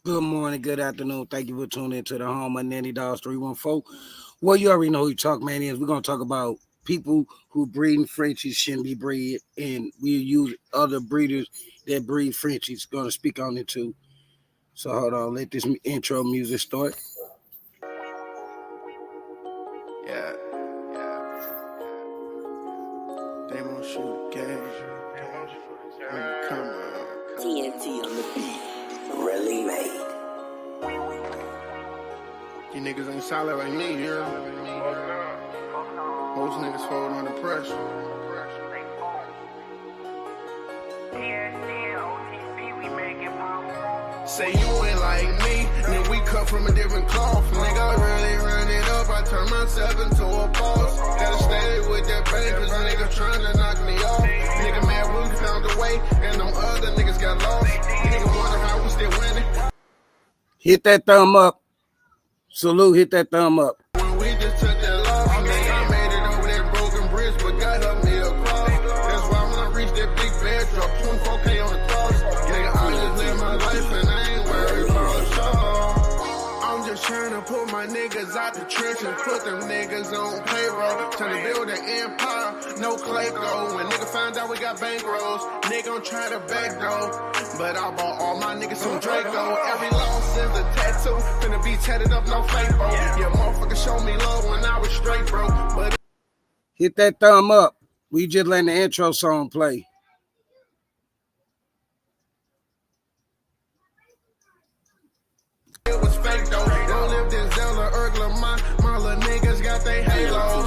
Good morning, good afternoon. Thank you for tuning into the home of Nanny Dogs 314. Well, you already know who Talk Man is. We're going to talk about people who breeding Frenchies shouldn't be bred, and we use other breeders that breed Frenchies. Going to speak on it too. So hold on, let this intro music start. Yeah, they won't shoot gauge. Come on. TNT on the beat. Really made. You niggas ain't solid like me, yeah. Most niggas fold under pressure. Say you ain't like me, then we cut from a different cloth. Nigga really run it up, I turn myself into a boss. Gotta stay with that bank, cause niggas tryna knock me off. Nigga mad we found a way, and them other niggas got lost. Nigga wonder how we still winning. Hit that thumb up. Salute, hit that thumb up. When we just took that loss, nigga, I made it over that broken bridge, but God helped me across. That's why when I reached that big bed, drop 24K on the cross. Nigga, I just live my life and I ain't worried about y'all. I'm just trying to put my niggas out the trench and put them niggas on payroll. Trying to build an empire, no clay though. When nigga found out we got bankrolls, nigga gon' try to back though. But I bought all my niggas some Draco. Every loss is a tattoo. Finna be tatted up, no fake, bro. Yeah, motherfucker showed me love when I was straight, bro. But Hit that thumb up. We just letting the intro song play. it was fake though. Don't live this Zelda Urgler. My little niggas got they halos.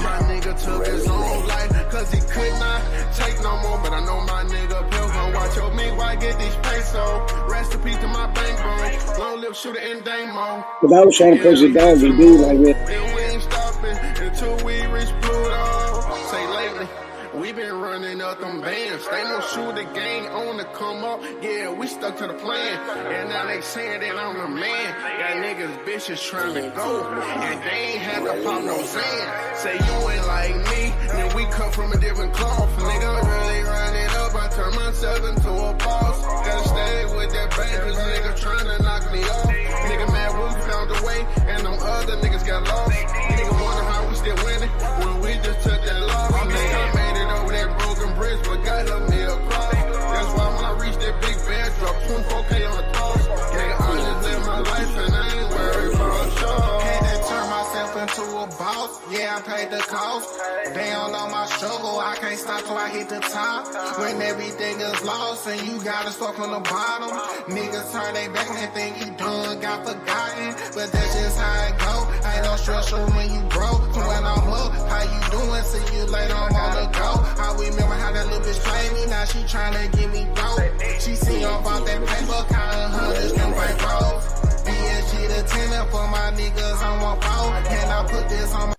My nigga took his own life, cause he could not take no more. But I know my nigga Pill gon' watch over me while I get these pesos. Rest in peace to my bank, bro. Long live shooter and Damo. Because I was trying to push it down, we do like that. And we ain't stopping until we reach Pluto. Say lately, we been running up them bands. They no shoot the gang on the come up. Yeah, we stuck to the plan. And now they saying that I'm the man. Got niggas bitches trying to go. And they ain't had to pop no sand. Say you ain't like me, then we cut from a different cloth. Nigga really run it up. I turn myself into a boss. Gotta stay with that bank, cause nigga trying to knock me off. Nigga mad we found a way, and them other niggas got lost. Nigga wonder how we still winning when we just took that loss. Nigga made it over that broken bridge, but God helped me across. That's why when I reached that big bed, drop 24K on the cross. Nigga, I just live my life and I ain't worried about y'all. Had to turn myself into a boss. Yeah, I paid the cost. They don't know my struggle. I can't stop till I hit the top. When everything is lost and you gotta start from the bottom. Niggas turn their back and think you done got forgotten. But that's just how it go. Ain't no structure when you broke. So when I'm up, how you doing? See you later, I'm on the go. I remember how that little bitch played me. Now she tryna give me dope. She see about that paper, counting hundreds, them bank rolls. BSG the tenant for my niggas on my phone. And I put this on my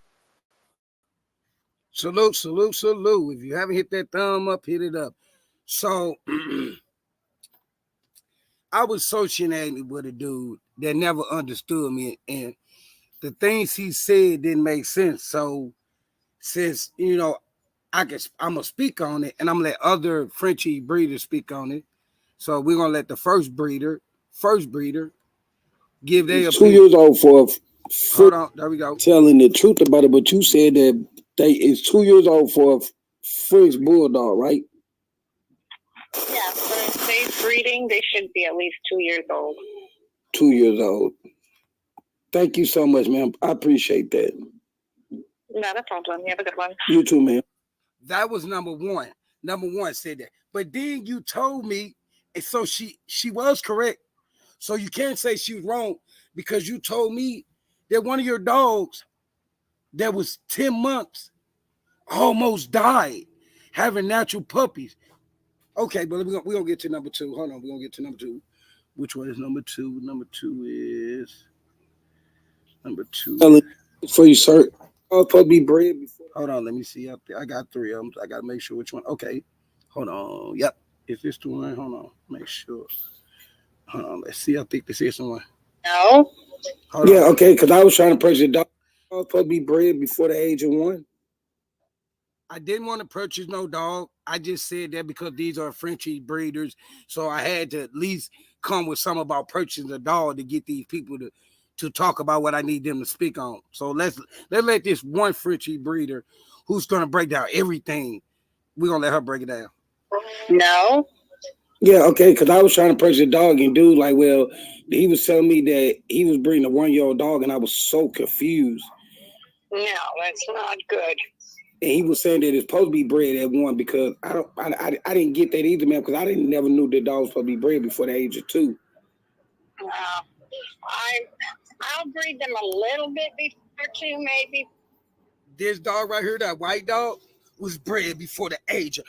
Salute, salute, salute. If you haven't hit that thumb up, hit it up. So I was associating with a dude that never understood me, and the things he said didn't make sense. So since I'm gonna speak on it, and I'm gonna let other Frenchie breeders speak on it. So we're gonna let the first breeder give their opinion. 2 years old for Hold on, there we go. telling the truth about it, but you said that it's 2 years old for a French bulldog, right? Yeah, for safe breeding, they should be at least 2 years old. 2 years old. Thank you so much, ma'am. I appreciate that. Not a problem. You have a good one. You too, ma'am. That was number one. Number one said that. But then you told me, and so she was correct. So you can't say she was wrong because you told me that one of your dogs that was 10 months almost died having natural puppies. Okay, but we're going to get to number two. Hold on, we're going to get to number two. Which one is number two? Number two. For you, sir. Puppy bred before. Hold on, let me see up there. I got three of them. I got to make sure which one. Okay, hold on. Yep, if it's the one, hold on. Make sure. Hold on, let's see. I think this is the one. No. Hold Yeah, on. okay, because I was trying to purchase a dog. Puppy bred before the age of 1. I didn't want to purchase no dog. I just said that because these are Frenchie breeders, so I had to at least come with something about purchasing a dog to get these people to talk about what I need them to speak on. So let's let this one Frenchie breeder who's gonna break down everything. We're gonna let her break it down. No. Yeah, okay, because I was trying to purchase a dog, and dude, like, well, he was telling me that he was breeding a 1-year-old dog, and I was so confused. No, that's not good. And he was saying that it's supposed to be bred at 1 because I didn't get that either, man, because I never knew that dogs supposed to be bred before the age of 2. I'll breed them a little bit before 2, maybe. This dog right here, that white dog, was bred before the age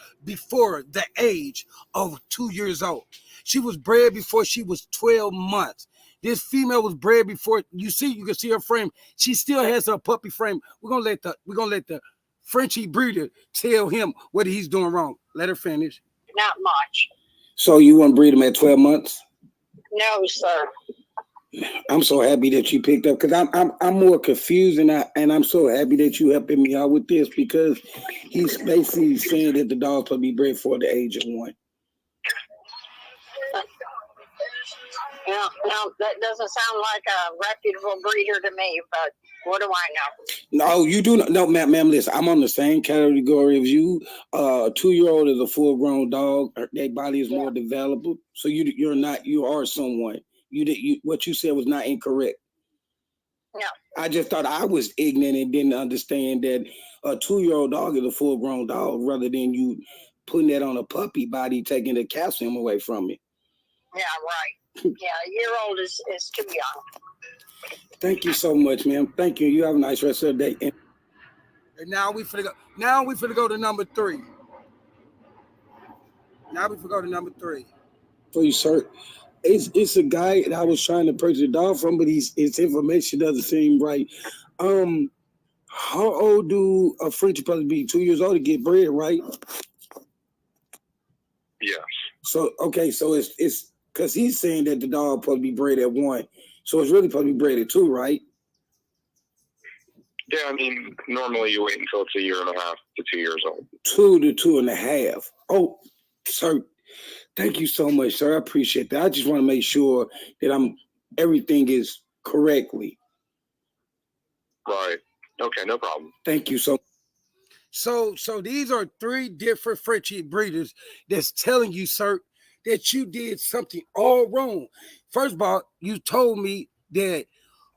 of 2 years old. She was bred before she was 12 months. This female was bred before you can see her frame. She still has her puppy frame. We're gonna let the Frenchie breeder tell him what he's doing wrong. Let her finish. Not much. So you want to breed him at 12 months? No, sir. I'm so happy that you picked up because I'm more confused and I'm so happy that you helping me out with this because he's basically saying that the dog's supposed to be bred for the age of 1. No, that doesn't sound like a reputable breeder to me, but what do I know? No, you do not. No, ma'am, listen, I'm on the same category as you. A 2-year-old is a full-grown dog. Their body is more developed. So you are someone. What you said was not incorrect. No. I just thought I was ignorant and didn't understand that a 2-year-old dog is a full-grown dog rather than you putting that on a puppy body, taking the calcium away from it. Yeah, right. Yeah, a year-old is too young. Thank you so much, ma'am. Thank you. You have a nice rest of the day. And now we finna go to number 3. Now we finna go to number 3. For you, sir. It's a guy that I was trying to purchase a dog from, but his information doesn't seem right. How old do a French puppy be? 2 years old to get bred, right? Yes. So okay, so it's because he's saying that the dog supposed to be bred at 1, so it's really supposed to be bred at 2, right? Yeah, I mean, normally you wait until it's 1.5 years to 2 years old. 2 to 2.5. Oh, sir. Thank you so much, sir. I appreciate that. I just want to make sure that everything is correctly. Right. Okay, no problem. Thank you so much. So these are 3 different Frenchie breeders that's telling you, sir, that you did something all wrong. First of all, you told me that,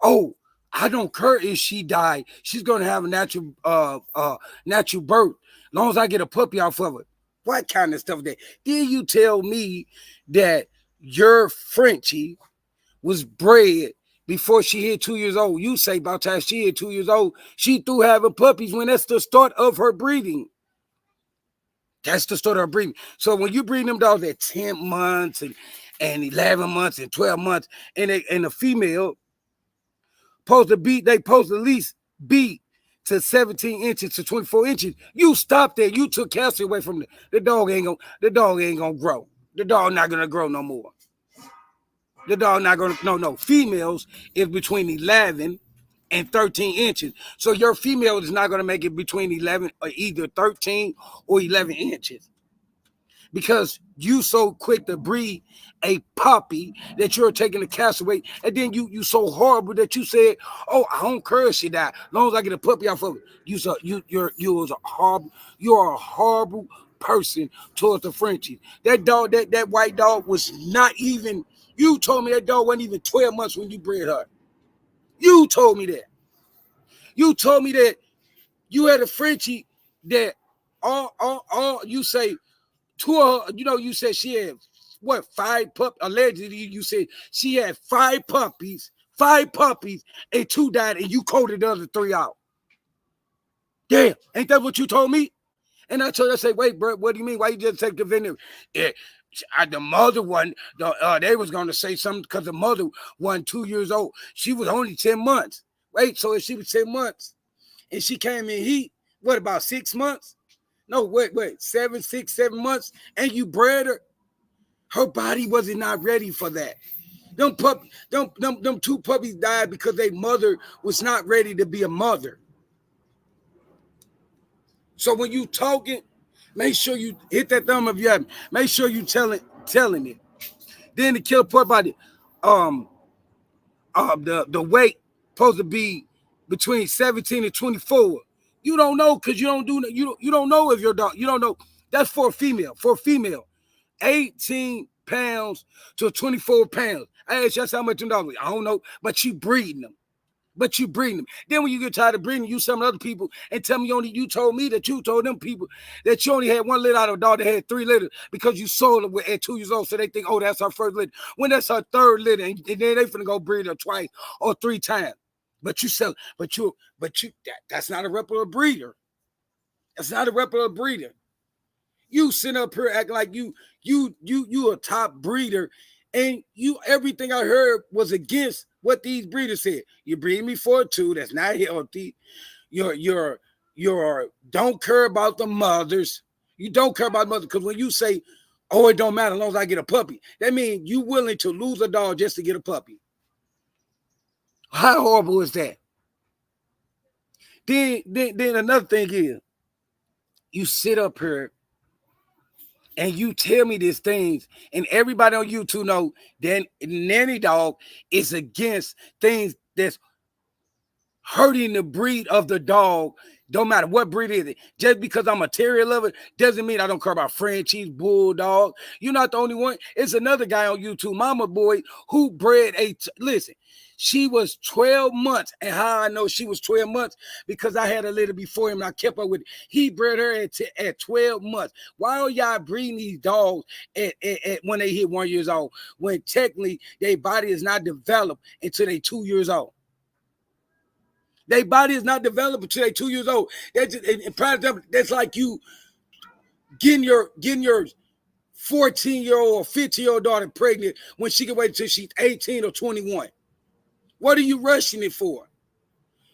I don't care if she died. She's gonna have a natural birth, as long as I get a puppy off of it. What kind of stuff that? Then you tell me that your Frenchie was bred before she hit 2 years old. You say about time she hit 2 years old, she through having puppies when that's the start of her breeding. That's the start of her breeding. So when you breed them dogs at 10 months and 11 months and 12 months, and the female supposed to at least be to 17 inches to 24 inches. You stopped there. You took calcium away from the dog ain't gonna grow. The dog not gonna grow no more. The dog not gonna no. Females is between 11 and 13 inches. So your female is not gonna make it between 11 or either 13 or 11 inches. Because you so quick to breed a puppy that you're taking the calcium away, and then you so horrible that you said, I don't care if she died, as long as I get a puppy off of it. You're a horrible person towards the Frenchies. That dog, that white dog was not even. You told me that dog wasn't even 12 months when you bred her. You told me that. You told me that you had a Frenchie that all you say. You said she had 5 puppies. Allegedly, you said she had 5 puppies, and 2 died, and you coded the other 3 out. Damn, ain't that what you told me? And I said, wait, bro, what do you mean? Why you just take the venom? Yeah, the mother one, they was gonna say something because the mother wasn't 2 years old. She was only 10 months. Wait, so if she was 10 months and she came in heat, what about 6 months? No, wait, 7 months, and you bred her. Her body wasn't not ready for that. Them 2 puppies died because their mother was not ready to be a mother. So when you talking, make sure you hit that thumb if you have. Make sure you telling it. Then the killer part about it, the weight supposed to be between 17 and 24. You don't know because you don't know if your dog, you don't know. That's for a female. For a female, 18 pounds to 24 pounds. I asked you that's how much them dogs weigh. I don't know, but you breeding them. Then when you get tired of breeding, you some other people and tell me you told me that you told them people that you only had 1 litter out of a dog that had 3 litters because you sold it at 2 years old, so they think, oh, that's her first litter. When that's her 3rd litter, and then they finna go breed her twice or 3 times. But you sell, that's not a reputable breeder. That's not a reputable breeder. You sit up here acting like you a top breeder, and everything I heard was against what these breeders said. You breed me for a 2, that's not healthy. You're don't care about the mothers. You don't care about mothers because when you say, oh, it don't matter as long as I get a puppy, that means you willing to lose a dog just to get a puppy. How horrible is that? Then another thing is, you sit up here and you tell me these things, and everybody on YouTube know that Nanny Dog is against things that's hurting the breed of the dog. Don't matter what breed is it. Just because I'm a terrier lover doesn't mean I don't care about Frenchies, Bulldog. You're not the only one. It's another guy on YouTube, Mama Boy, who bred listen, she was 12 months. And how I know she was 12 months? Because I had a litter before him and I kept up with it. He bred her at 12 months. Why are y'all breeding these dogs at when they hit 1 year old? When technically their body is not developed until they 2 years old. Their body is not developed until they're 2 years old. That's like you getting your 14-year-old or 15-year-old daughter pregnant when she can wait until she's 18 or 21. What are you rushing it for?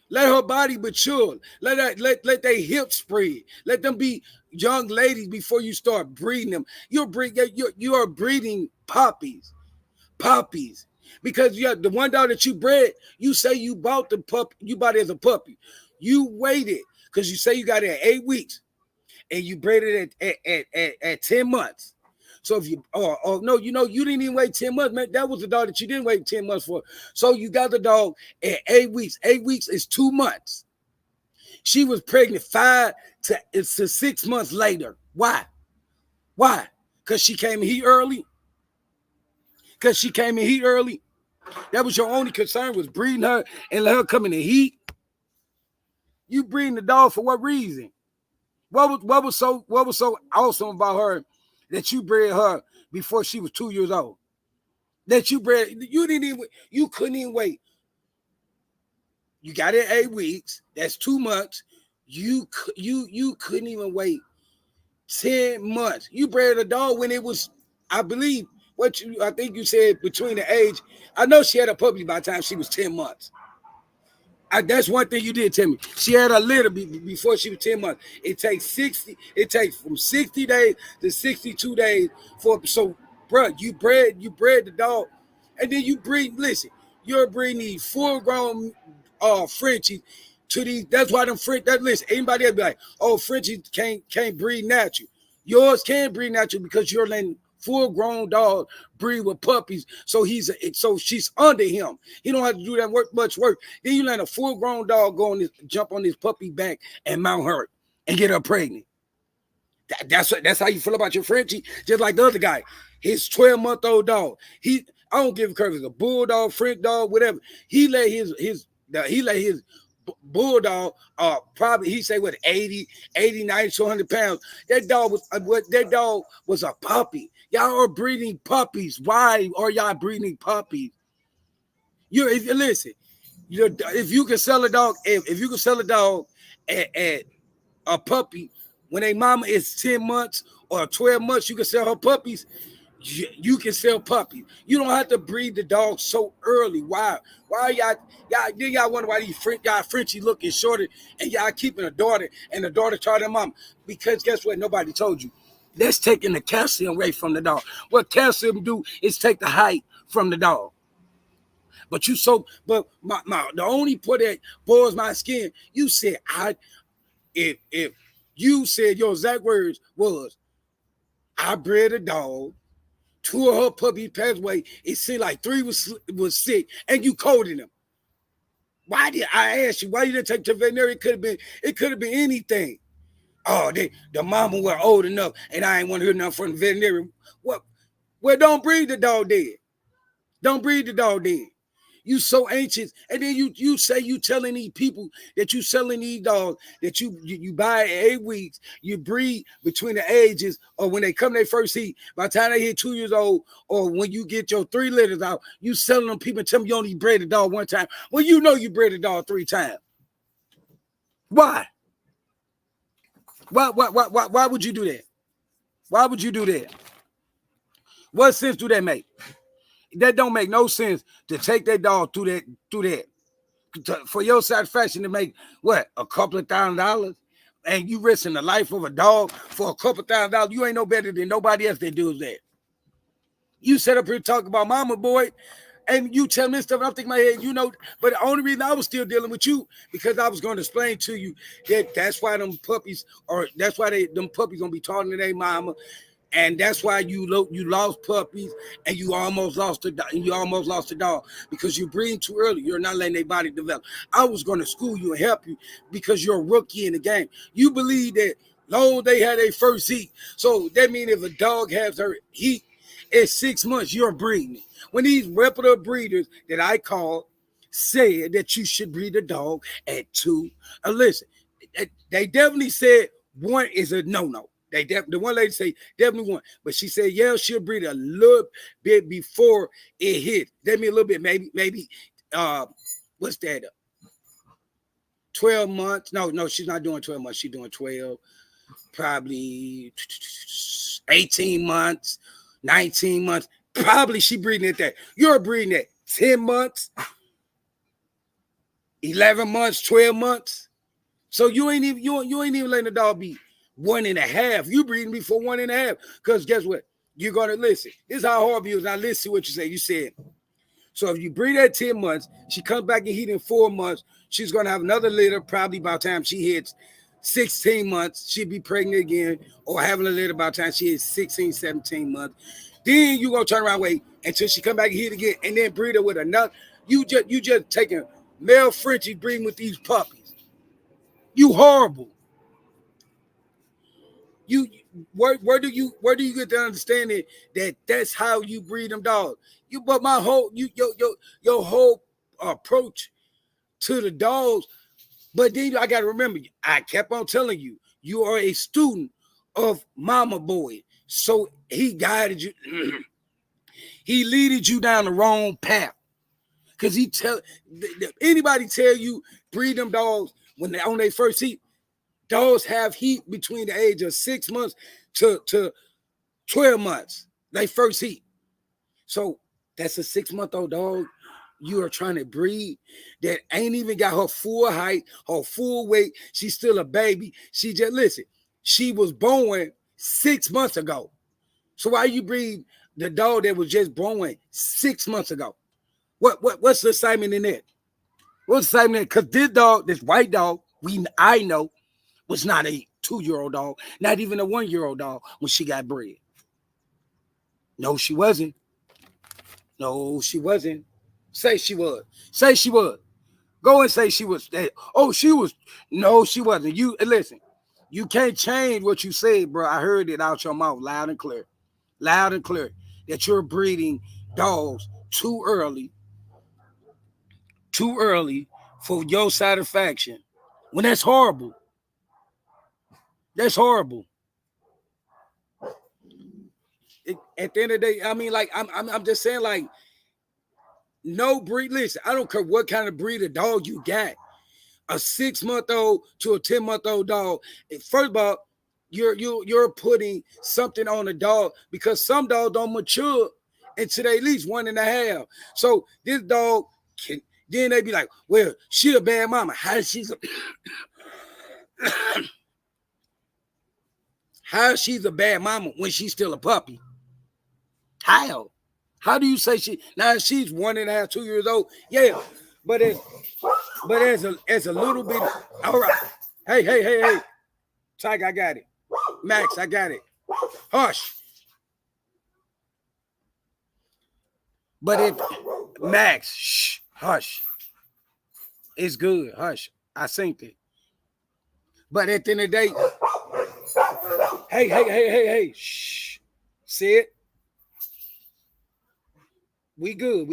Let her body mature. Let their hips spread. Let them be young ladies before you start breeding them. You are breeding puppies. Because the one dog that you bred, you say you bought the pup, you bought it as a puppy. You waited because you say you got it at 8 weeks, and you bred it at 10 months. So if you no, you didn't even wait 10 months, man. That was the dog that you didn't wait 10 months for. So you got the dog at 8 weeks. 8 weeks is 2 months. She was pregnant 5 to 6 months later. Why? Because she came in heat early. That was your only concern, was breeding her and let her come in the heat. You breeding the dog for what reason? What was so awesome about her that you bred her before she was 2 years old? That you couldn't even wait. You got it 8 weeks. That's 2 months. You couldn't even wait 10 months. You bred a dog when it was, I believe, I think you said between the age. I know she had a puppy by the time she was 10 months. That's one thing you did tell me. She had a litter before she was 10 months. It takes from 60 days to 62 days so bro, you bred the dog, and then you breed. Listen, you're breeding these full-grown Frenchies to these. That's why them French. Listen, anybody else be like, oh, Frenchies can't breed natural. Yours can breed natural because you're letting full-grown dog breed with puppies, so she's under him. He don't have to do that much work. Then you let a full-grown dog jump on this puppy back and mount her and get her pregnant. That's how you feel about your Frenchie. Just like the other guy, his 12-month-old dog. I don't give a crap if it's a bulldog, French dog, whatever. He let his bulldog, probably he say 80, 90, 200 pounds. That dog was a puppy. Y'all are breeding puppies. Why are y'all breeding puppies? Listen, if you can sell a dog, if you can sell a dog at a puppy when a mama is 10 months or 12 months, you can sell her puppies. You can sell puppies. You don't have to breed the dog so early. Why y'all wonder why these Frenchies looking shorter and y'all keeping a daughter and the daughter try their mom? Because guess what? Nobody told you. That's taking the calcium away from the dog. What calcium do is take the height from the dog. But the only part that boils my skin, you said if you said your exact words was, I bred a dog 2 of her puppies passed away. It seemed like 3 was sick, and you coded them. Why did I ask you? Why you didn't take to the veterinary? It could have been anything. Oh, the mama were old enough, and I ain't want to hear nothing from the veterinary. What? Well, don't breed the dog dead. Don't breed the dog dead. You so anxious, and then you say you telling these people that you selling these dogs that you buy at 8 weeks, you breed between the ages, or when they come their first heat, by the time they hit 2 years old, or when you get your 3 litters out, you selling them people and tell me you only bred a dog 1 time. Well, you know you bred a dog 3 times. Why? Why would you do that? Why would you do that? What sense do that make? That don't make no sense to take that dog through that for your satisfaction to make what, a couple of $1,000, and you risking the life of a dog for a couple of $1,000. You ain't no better than nobody else that does that. You sit up here talking about mama boy, and you tell me stuff, and I'm thinking in my head, you know, but the only reason I was still dealing with you because I was going to explain to you that that's why them puppies gonna be talking to their mama. And that's why you lost puppies, and you almost lost the dog because you're breeding too early. You're not letting their body develop. I was going to school you and help you because you're a rookie in the game. You believe that long they had their first heat, so that means if a dog has her heat at 6 months, you're breeding. When these reputable breeders that I call said that you should breed a dog at 2, listen, they definitely said 1 is a no-no. The one lady say definitely 1, but she said, yeah, she'll breed a little bit before it hit. That mean a little bit, maybe what's that? 12 months. No, she's not doing 12 months. She's doing 12, probably 18 months, 19 months. Probably she breeding at that. You're breeding at 10 months, 11 months, 12 months. So you ain't even letting the dog be 1.5. You breeding me for 1.5. Because guess what? You're gonna listen. This is how hard it is. Now listen to what you say. You said, so if you breed at 10 months, she comes back and heat in 4 months, she's gonna have another litter probably by the time she hits 16 months. She'll be pregnant again, or having a litter by the time she hits 16, 17 months. Then you gonna turn around, wait until she come back and hit again, and then breed her with another. You just taking male Frenchie breeding with these puppies. You horrible. Where do you get the understanding that that's how you breed them dogs? But my whole your whole approach to the dogs. But then I got to remember, I kept on telling you, you are a student of Mama Boy, so he guided you. He leaded you down the wrong path because anybody tell you breed them dogs when they're on their first heat. Dogs have heat between the age of 6 months to 12 months. They first heat. So that's a 6-month-old dog you are trying to breed that ain't even got her full height, her full weight. She's still a baby. She was born 6 months ago. So why you breed the dog that was just born 6 months ago? What's the excitement in that? What's the excitement? Because this white dog, I know, was not a 2-year-old dog, not even a 1-year-old dog when she got bred. No, she wasn't. No, she wasn't. Say she was. Say she was. Go and say she was. Oh, she was. No, she wasn't. You listen. You can't change what you said, bro. I heard it out your mouth loud and clear. Loud and clear. That you're breeding dogs too early for your satisfaction. When that's horrible. That's horrible. At the end of the day, I mean, like, I'm just saying, like, no breed. Listen, I don't care what kind of breed of dog you got. A 6-month-old to a 10-month-old dog. First of all, you're putting something on a dog because some dogs don't mature until they at least 1.5. So this dog can. Then they be like, well, she a bad mama. How she's a bad mama when she's still a puppy? How? How do you say she's 1.5, 2 years old? Yeah, but as a little bit. All right. Hey. Tiger, I got it. Max, I got it. Hush. But if Max, shh, hush. It's good, hush. I synced it. But at the end of the day, hey, shh. See it? We good.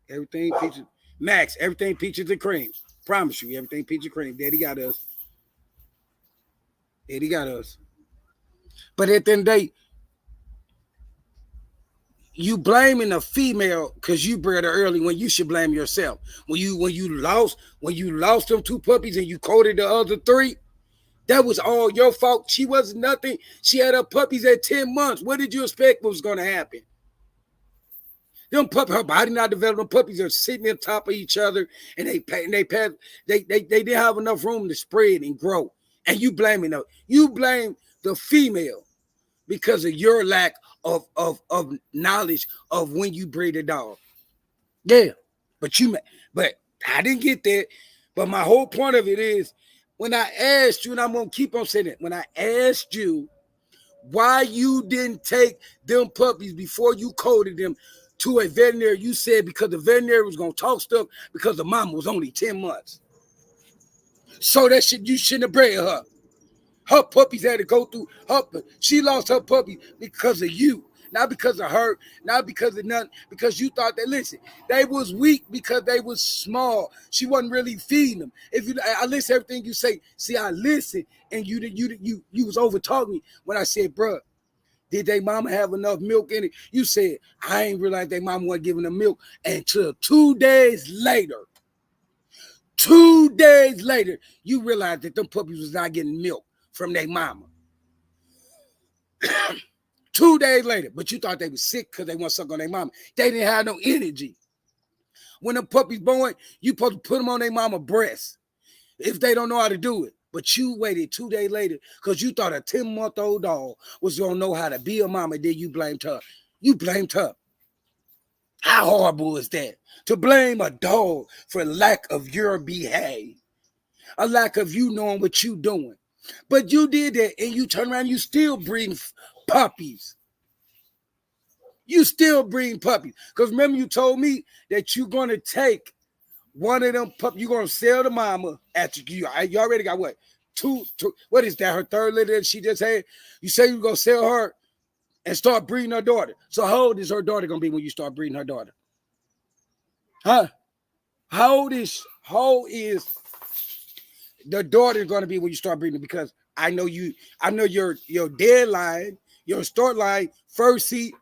Everything peaches. Max, everything peaches and cream. Promise you, everything peaches and cream. Daddy got us. But at the end of the day, you blaming a female because you bred her early when you should blame yourself. When you lost them 2 puppies and you coded the other 3, that was all your fault. She wasn't nothing. She had her puppies at 10 months. What did you expect was going to happen? Her body not developed. Them puppies are sitting on top of each other, and they didn't have enough room to spread and grow. And you blaming them. You blame the female because of your lack of knowledge of when you breed a dog. Yeah, but I didn't get that. But my whole point of it is, when I asked you, and I'm gonna keep on saying it, when I asked you why you didn't take them puppies before you coded them to a veterinary, you said because the veterinary was gonna talk stuff because the mama was only 10 months. So that shit, you shouldn't have bred her. Her puppies had to go through she lost her puppy because of you, not because of her, not because of nothing, because you thought that, listen, they was weak because they was small. She wasn't really feeding them. I listen to everything you say. See, I listen, and you was over talking me when I said, bruh, did they mama have enough milk in it? You said, I ain't realized they mama wasn't giving them milk until 2 days later. 2 days later, you realized that them puppies was not getting milk from their mama. 2 days later, but you thought they was sick because they want to suck on their mama. They didn't have no energy. When the puppies born, you supposed to put them on their mama breast if they don't know how to do it. But you waited 2 days later because you thought a 10-month-old dog was going to know how to be a mama. Then you blamed her. You blamed her. How horrible is that? To blame a dog for lack of your behavior, a lack of you knowing what you doing. But you did that, and you turn around, you still breeding puppies. You still breeding puppies. Because remember, you told me that you're going to take one of them puppies, you're going to sell the mama after you already got what? Two, what is that, her 3rd litter that she just had? You say you're going to sell her and start breeding her daughter. So how old is her daughter going to be when you start breeding her daughter? Huh? How old is the daughter going to be when you start breeding? Because I know your deadline, your start line, first seat,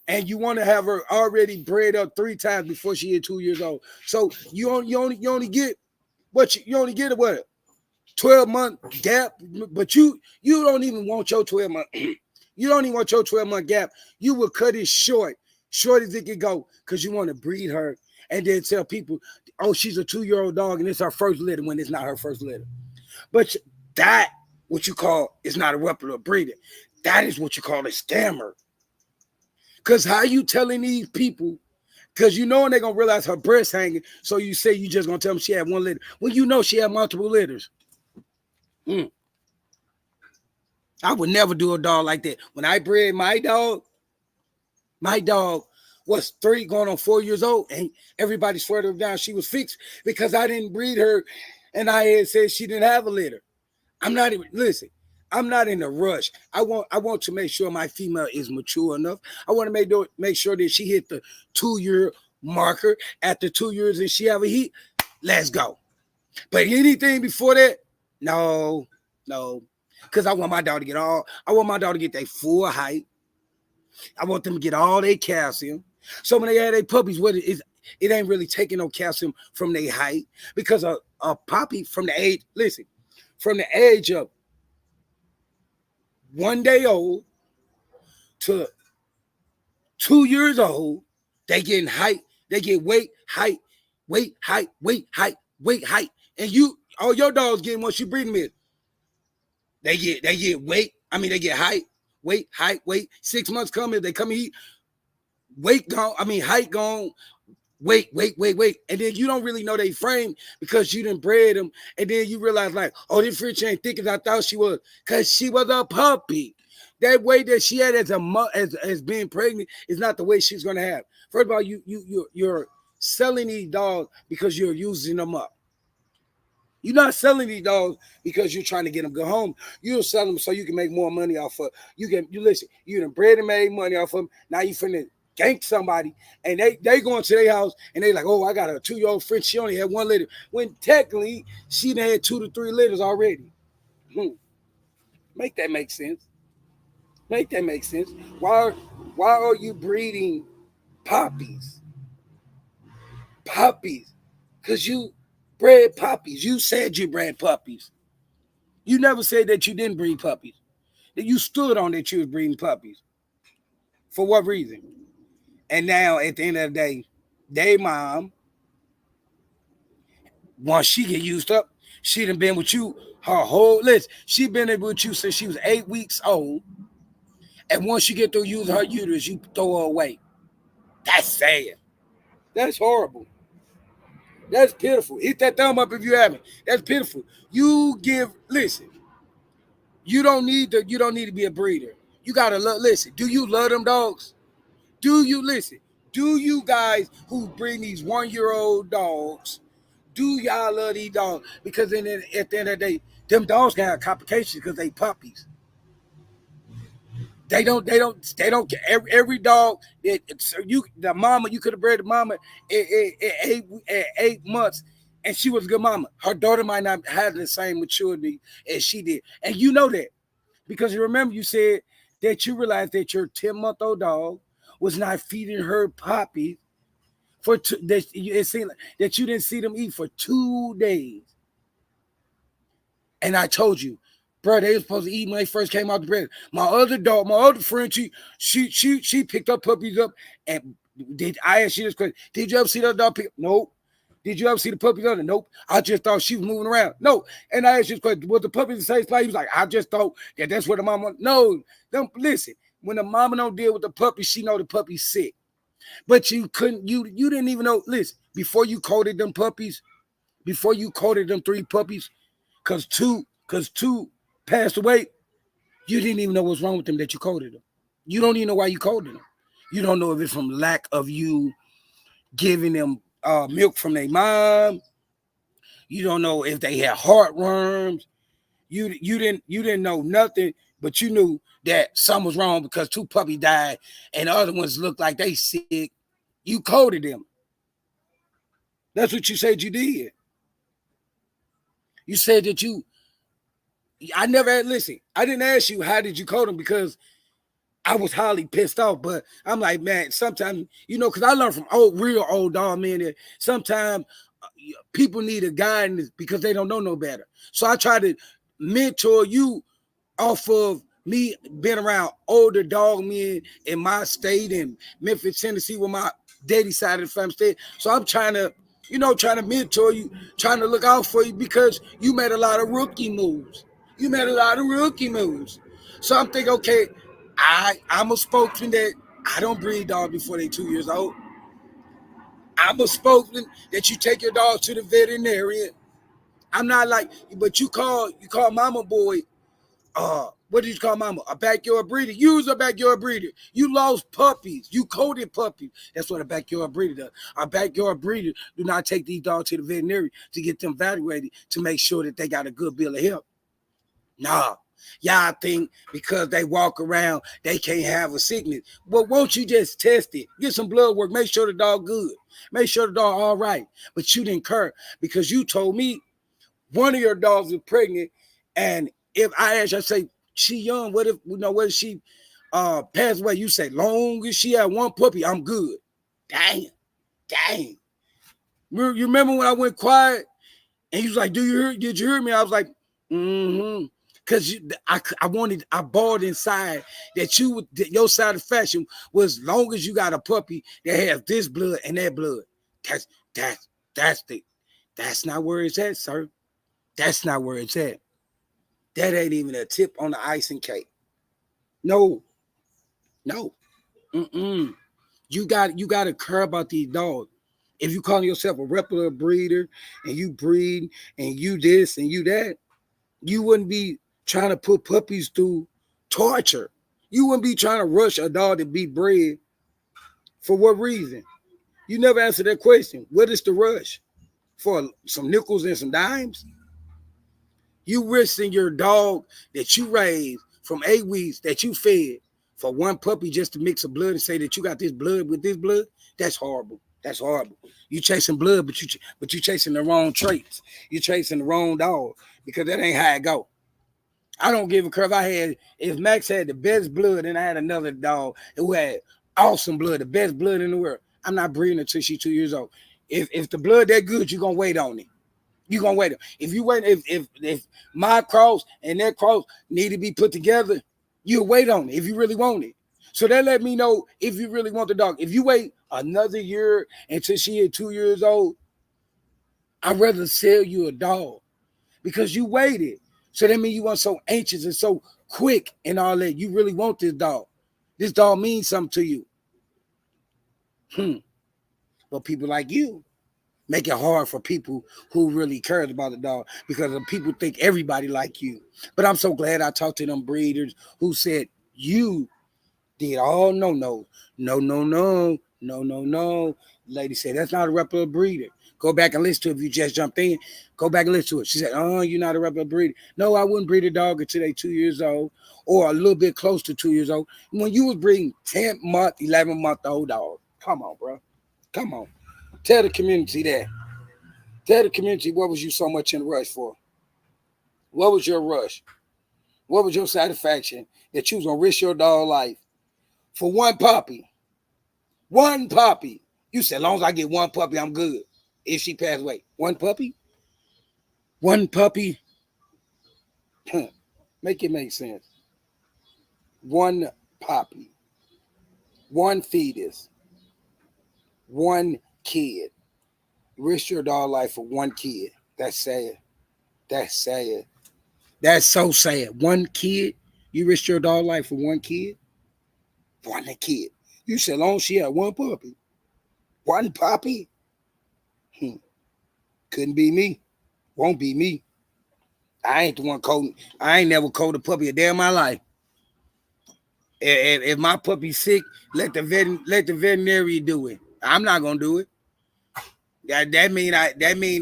and you want to have her already bred up 3 times before she is 2 years old. So you only get what you only get a what? 12-month gap, but you don't even want your 12-month. You don't even want your 12-month gap. You will cut it short as it can go, because you want to breed her and then tell people, oh, she's a 2-year-old dog and it's her first litter, when it's not her first litter. But that, what you call, is not a reputable breeder. That is what you call a scammer. Because how you telling these people, because you know they're going to realize her breast hanging, so you say you just going to tell them she had 1 litter, when you know she had multiple litters. I would never do a dog like that. When I bred my dog was 3 going on 4 years old, and everybody swear to her down she was fixed because I didn't breed her, and I had said she didn't have a litter. I'm not in a rush. I want to make sure my female is mature enough. I want to make sure that she hit the 2-year marker. After 2 years and she have a heat, let's go. But anything before that, no. Because I want my dog to get their full height. I want them to get all their calcium. So when they have their puppies, it ain't really taking no calcium from their height, because a puppy from the age of 1 day old to 2 years old, they getting height, they get weight, height, and all your dogs getting once you breed them in. They get weight. They get height, weight. 6 months coming, they come eat. Weight gone. Height gone. Weight. And then you don't really know they frame because you didn't bred them. And then you realize, like, oh, this bitch ain't thick as I thought she was, because she was a puppy. That way that she had as being pregnant is not the way she's gonna have. First of all, you're selling these dogs because you're using them up. You're not selling these dogs because you're trying to get them go home. You're selling them so you can make more money off of. You listen. You done bred and made money off of them. Now you finna gank somebody, and they going to their house and they like, oh, I got a 2-year-old friend. She only had 1 litter. When technically she done had 2 to 3 litters already. Make that make sense. Make that make sense. Why are you breeding puppies? Puppies. Because you bred puppies. You said you bred puppies. You never said that you didn't breed puppies. That you stood on that you was breeding puppies. For what reason? And now at the end of the day, they mom, once she get used up, she done been with you her whole list. She been with you since she was 8 weeks old. And once you get through using her uterus, you throw her away. That's sad. That's horrible. That's pitiful. Hit that thumb up if you haven't. That's pitiful. Listen. You don't need to be a breeder. You gotta listen. Do you love them dogs? Do you listen? Do you guys who bring these 1-year-old dogs? Do y'all love these dogs? Because at the end of the day, them dogs can have complications because they puppies. They don't care. Every dog you could have bred the mama at 8 months and she was a good mama. Her daughter might not have the same maturity as she did. And you know that. Because you remember you said that you realized that your 10-month-old dog was not feeding her puppies it seemed like that you didn't see them eat for 2 days. And I told you, bro, they were supposed to eat when they first came out the bread. My other friend, she picked up puppies up, and I asked you this question: did you ever see the dog pick? Nope. Did you ever see the puppies on it? Nope. I just thought she was moving around. No. And I asked you this question: was the puppy in the same spot? He was like, I just thought that's where the mama. No, don't listen. When the mama don't deal with the puppy, she know the puppy's sick. But you didn't even know. Listen, before you coated them 3 puppies, because two passed away, you didn't even know what's wrong with them that you coated them. You don't even know why you coated them. You don't know if it's from lack of you giving them milk from their mom. You don't know if they had heartworms. You didn't know nothing, but you knew that something was wrong because 2 puppies died and the other ones looked like they sick. You coated them. That's what you said you did. You said that I never listen. I didn't ask you how did you coat them because I was highly pissed off. But I'm like, man, sometimes, because I learned from real old dog men that sometimes people need a guidance because they don't know no better. So I try to mentor you off of me being around older dog men in my state in Memphis, Tennessee, where my daddy side of the family stayed. So I'm trying to mentor you, trying to look out for you because you made a lot of rookie moves. So I'm thinking, okay, I'm a spokesman that I don't breed dogs before they're 2 years old. I'm a spokesman that you take your dog to the veterinarian. I'm not like, but you call mama boy, what did you call mama? A backyard breeder. You was a backyard breeder. You lost puppies. You coated puppies. That's what a backyard breeder does. A backyard breeder do not take these dogs to the veterinarian to get them evaluated to make sure that they got a good bill of health. Nah. Y'all think because they walk around, they can't have a sickness. Well, won't you just test it? Get some blood work. Make sure the dog good. Make sure the dog all right. But you didn't care because you told me one of your dogs is pregnant. And if I ask you, I say, she young, what if she passed away? You say, long as she had 1 puppy, I'm good. Dang. You remember when I went quiet and you was like, did you hear me? I was like, mm-hmm. Because I bought inside that your satisfaction was long as you got a puppy that has this blood and that blood. That's not where it's at, sir. That's not where it's at. That ain't even a tip on the icing cake. No. You got to care about these dogs. If you call yourself a replica breeder and you breed and you this and you that, you wouldn't be trying to put puppies through torture. You wouldn't be trying to rush a dog to be bred. For what reason? You never answered that question. What is the rush? For some nickels and some dimes? You risking your dog that you raised from 8 weeks that you fed for one puppy just to mix of blood and say that you got this blood with this blood? That's horrible. That's horrible. You chasing blood, but you chasing the wrong traits. You chasing the wrong dog because that ain't how it go. I don't give a crap. If Max had the best blood and I had another dog who had awesome blood, the best blood in the world, I'm not breeding until she's 2 years old. If the blood that good, you're gonna wait on it. You're gonna wait. If you wait, if my cross and that cross need to be put together, you'll wait on it if you really want it. So that let me know if you really want the dog. If you wait another year until she is 2 years old, I'd rather sell you a dog because you waited. So that means you weren't so anxious and so quick and all that. You really want this dog. This dog means something to you. But people like you make it hard for people who really cares about the dog because people think everybody like you. But I'm so glad I talked to them breeders who said you did all no. Lady said that's not a reputable breeder. Go back and listen to it if you just jumped in. Go back and listen to it. She said, oh, you're not a reputable breeder. No, I wouldn't breed a dog until they're 2 years old or a little bit close to 2 years old. When you was breeding 10-month, 11-month-old dog. Come on, bro. Come on. Tell the community that. Tell the community what was you so much in a rush for? What was your rush? What was your satisfaction that you was going to risk your dog life for one puppy? One puppy. You said, as long as I get one puppy, I'm good. If she passed away. One puppy? One puppy? Make it make sense. One puppy. One fetus. One kid. Risk your dog life for one kid. That's sad. That's sad. That's so sad. One kid? You risk your dog life for one kid? One kid. You said, as long as she had one puppy. One puppy? Couldn't be me. Won't be me. I ain't the one coding. I ain't never coded a puppy a day in my life. If my puppy's sick, let the veterinarian do it. I'm not gonna do it. That mean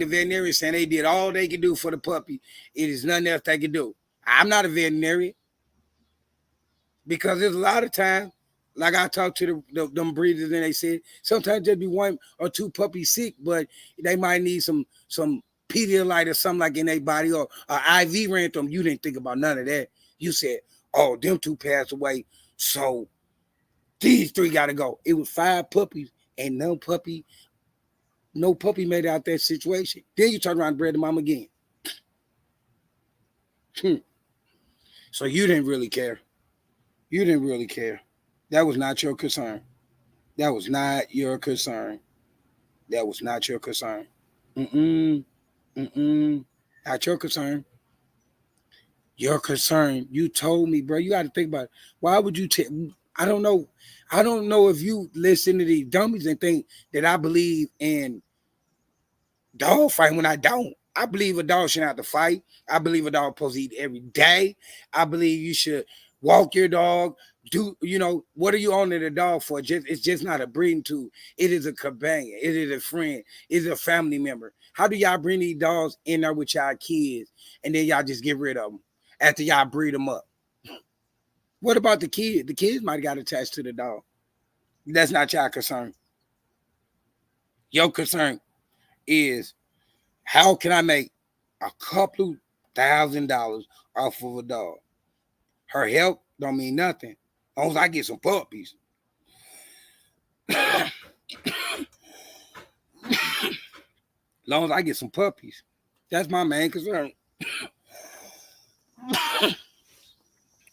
the veterinarian saying they did all they could do for the puppy. It is nothing else they can do. I'm not a veterinarian because there's a lot of times, like I talked to them breeders and they said sometimes there'd be one or two puppies sick, but they might need some Pedialyte or something like in their body or an IV ran to them. You didn't think about none of that. You said, oh, them two passed away, so these three got to go. It was 5 puppies and no puppy made it out that situation. Then you turn around and bred the mom again. So you didn't really care. You didn't really care. That was not your concern. That was not your concern. That was not your concern. Not your concern. Your concern. You told me, bro. You got to think about it. Why would you I don't know. I don't know if you listen to these dummies and think that I believe in dog fighting when I don't. I believe a dog shouldn't have to fight. I believe a dog supposed to eat every day. I believe you should walk your dog. What are you owning the dog for? It's just not a breeding tool. It is a companion. It is a friend. It is a family member. How do y'all bring these dogs in there with y'all kids and then y'all just get rid of them after y'all breed them up? What about the kid? The kids might have got attached to the dog. That's not y'all concern. Your concern is how can I make a couple $1,000 off of a dog? Her health don't mean nothing. As long as I get some puppies. As long as I get some puppies. That's my main concern.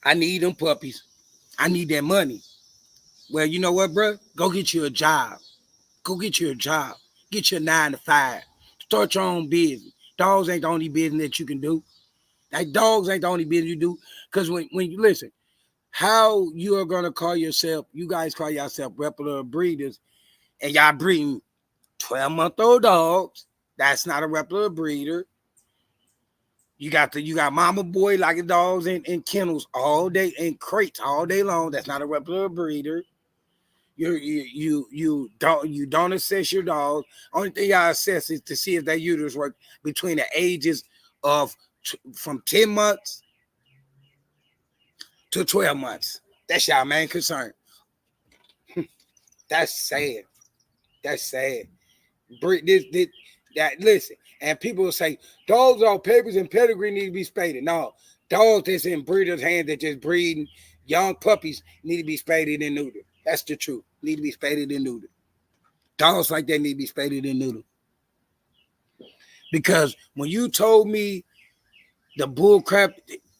I need them puppies. I need that money. Well, you know what, bro? Go get you a job. Go get you a job. Get your 9 to 5. Start your own business. Dogs ain't the only business that you can do. Like dogs ain't the only business you do. Because when you listen, how you are gonna call yourself, you guys call yourself reputable breeders, and y'all breeding 12-month-old dogs. That's not a reputable breeder. You got mama boy like dogs in kennels all day, in crates all day long. That's not a regular breeder. You don't assess your dog. Only thing I assess is to see if their uterus work between the ages of from 10 months to 12 months. That's your main concern. That's sad. That's sad. Listen, and people will say dogs on papers and pedigree need to be spaded. No, dogs that's in breeders' hands that just breeding young puppies need to be spaded and neutered. That's the truth. Need to be spaded and neutered. Dogs like that need to be spaded and neutered. Because when you told me the bull crap,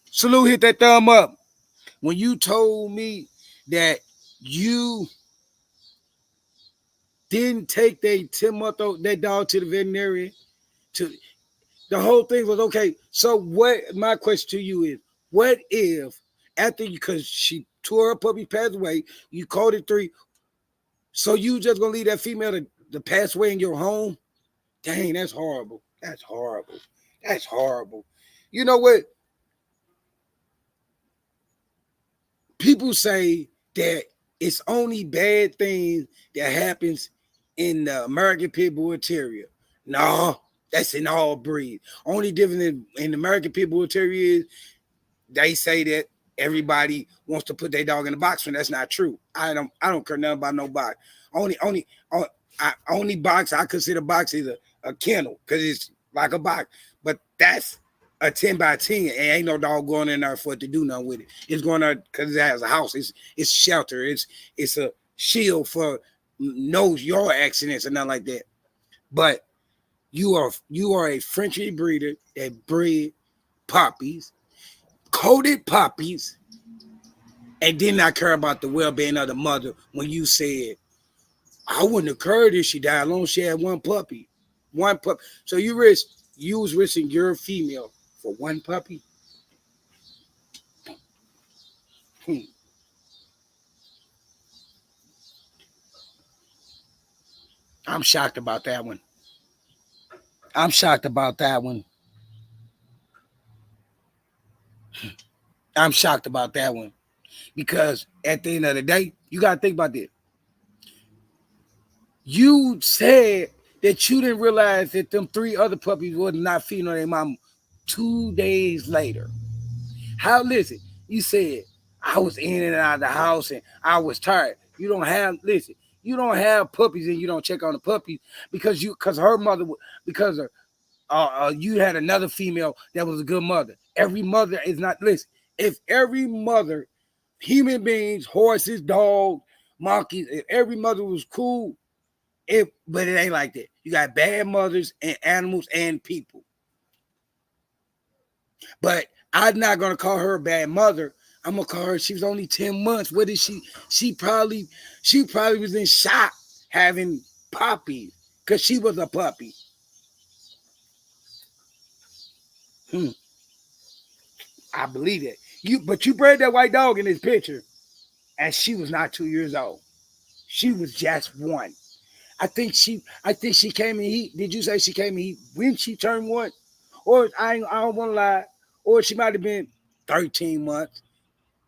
Salute, hit that thumb up. When you told me that you didn't take that dog to the veterinarian, the whole thing was okay. So what? My question to you is, what if after because she tore her puppy, passed away, you called it 3, so you just gonna leave that female to pass away in your home? Dang, that's horrible. That's horrible. That's horrible. You know what? People say that it's only bad things that happens in the American Pit Bull Terrier. No, that's in all breeds. Only difference in the American Pit Bull Terrier is they say that everybody wants to put their dog in a box when that's not true. I don't care nothing about no box. Only box I consider box is a kennel because it's like a box. But that's a 10 by 10, and ain't no dog going in there for it to do nothing with it. It's going there because it has a house. It's shelter. It's a shield for no yard accidents and nothing like that. But you are a Frenchy breeder that breed puppies, coated puppies, and did not care about the well-being of the mother when you said, I wouldn't have cared if she died as long as she had one puppy. One puppy. So you was risking your female for one puppy? I'm shocked about that one. I'm shocked about that one. I'm shocked about that one. Because at the end of the day, you got to think about this. You said that you didn't realize that them 3 other puppies was not feeding on their mom 2 days later. Listen, you said, I was in and out of the house and I was tired. You don't have puppies and you don't check on the puppies because her mother, because you had another female that was a good mother. Every mother is not, listen, if every mother, human beings, horses, dogs, monkeys, if every mother was cool, but it ain't like that. You got bad mothers and animals and people. But I'm not gonna call her a bad mother. I'm gonna call her. She was only 10 months. What is she? She probably was in shock having puppies because she was a puppy. I believe that. But you bred that white dog in this picture, and she was not 2 years old. She was just 1. I think she came in heat. Did you say she came in heat when she turned 1? Or I don't want to lie. Or she might have been 13 months.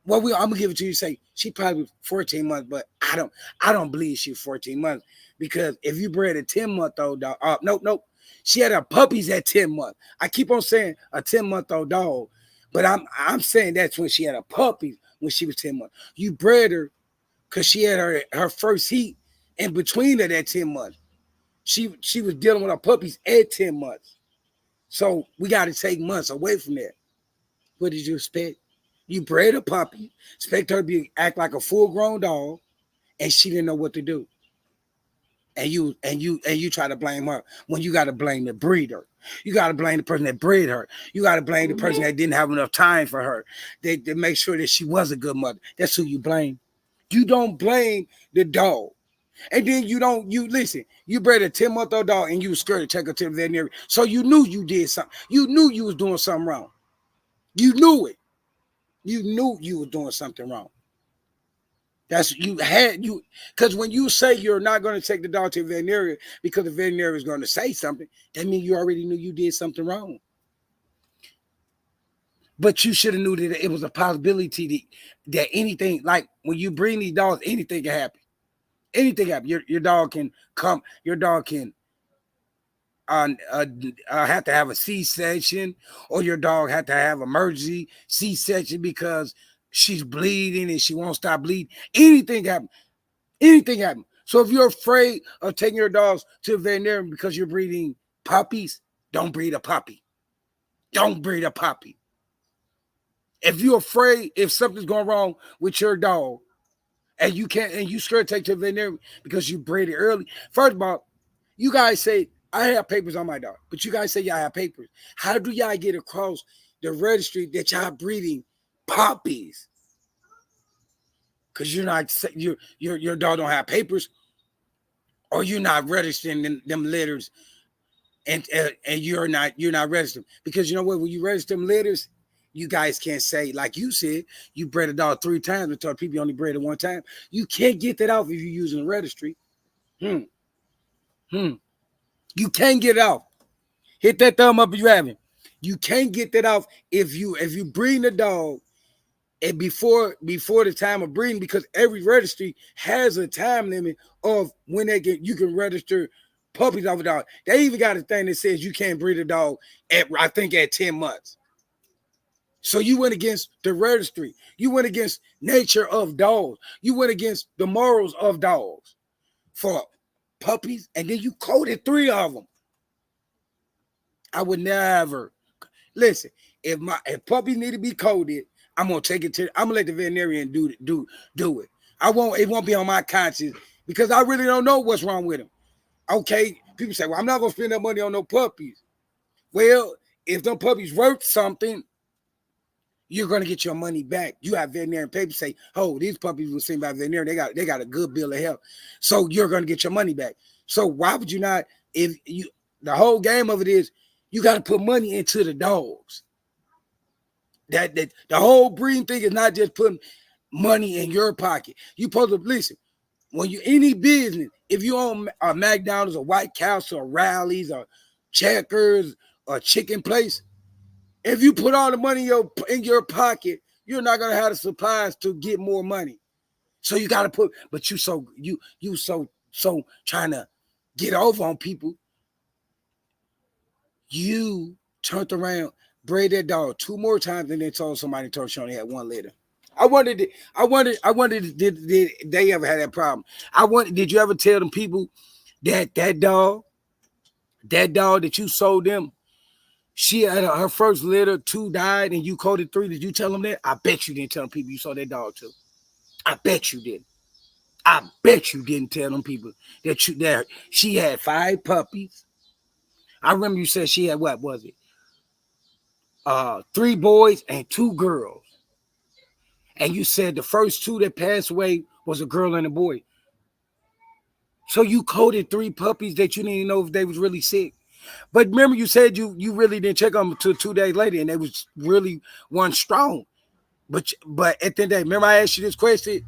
Well, I'm gonna give it to you. Say she probably was 14 months, but I don't believe she was 14 months because if you bred a 10-month-old dog, nope, she had her puppies at 10 months. I keep on saying a 10-month-old dog, but I'm saying that's when she had a puppy when she was 10 months. You bred her because she had her first heat in between her at 10 months. She was dealing with her puppies at 10 months. So we got to take months away from that. What did you expect? You bred a puppy, expect her to act like a full-grown dog, and she didn't know what to do. And you try to blame her when you got to blame the breeder. You got to blame the person that bred her. You got to blame the person that didn't have enough time for her. They make sure that she was a good mother. That's who you blame. You don't blame the dog. And then you listen, you bred a 10-month-old dog and you were scared to take her to the veterinarian. So you knew you did something. You knew you was doing something wrong. You knew it. You knew you were doing something wrong. Because when you say you're not going to take the dog to the veterinarian because the veterinarian is going to say something, that means you already knew you did something wrong. But you should have knew that it was a possibility that anything, like when you bring these dogs, anything can happen. Anything happen. Your dog can come. Your dog can have to have a C-section, or your dog had to have emergency C-section because she's bleeding and she won't stop bleeding. Anything happen. Anything happen. So if you're afraid of taking your dogs to a veterinarian because you're breeding puppies, don't breed a puppy. Don't breed a puppy. If you're afraid, if something's going wrong with your dog, and you can't, and you scared to take to a veterinarian because you bred it early. First of all, you guys say I have papers on my dog, but you guys say y'all have papers. How do y'all get across the registry that y'all breeding puppies? Because you're not, your dog don't have papers, or you're not registering them litters, and you're not registering. Because you know what, when you register them litters, you guys can't say, like you said, you bred a dog 3 times and told people you only bred it 1 time. You can't get that off if you're using a registry. You can't get it off. Hit that thumb up if you haven't. You can't get that off if you breeding a dog and before the time of breeding, because every registry has a time limit of when you can register puppies off a dog. They even got a thing that says you can't breed a dog at 10 months. So you went against the registry. You went against nature of dogs. You went against the morals of dogs for puppies, and then you coded 3 of them. I would never listen. If puppies need to be coded, I'm gonna take it to. I'm gonna let the veterinarian do it. It won't be on my conscience because I really don't know what's wrong with them. Okay, people say, well, I'm not gonna spend that money on no puppies. Well, if them puppies worth something, you're gonna get your money back. You have veterinarian papers say, oh, these puppies were seen by veterinarian. They got a good bill of health, so you're gonna get your money back. So why would you not? If you, the whole game of it is, you got to put money into the dogs. That the whole breeding thing is not just putting money in your pocket. You supposed to listen. When you any business, if you own a McDonald's or White Castle or Rallies or Checkers or Chicken Place, if you put all the money in your pocket, you're not gonna have the supplies to get more money. So you gotta put, but you so trying to get over on people. You turned around, bred that dog 2 more times, and then told she only had 1 litter. I wondered, did they ever have that problem? Did you ever tell them people that dog that you sold them, she had her first litter, 2 died, and you coded 3? Did you tell them that? I bet you didn't tell them people you sold that dog to. I bet you didn't. I bet you didn't tell them people that she had 5 puppies. I remember you said she had, what was it? 3 boys and 2 girls. And you said the first 2 that passed away was a girl and a boy. So you coded 3 puppies that you didn't even know if they was really sick. But remember, you said you really didn't check on them until 2 days later, and they was really one strong. But at the end of the day, remember I asked you this question?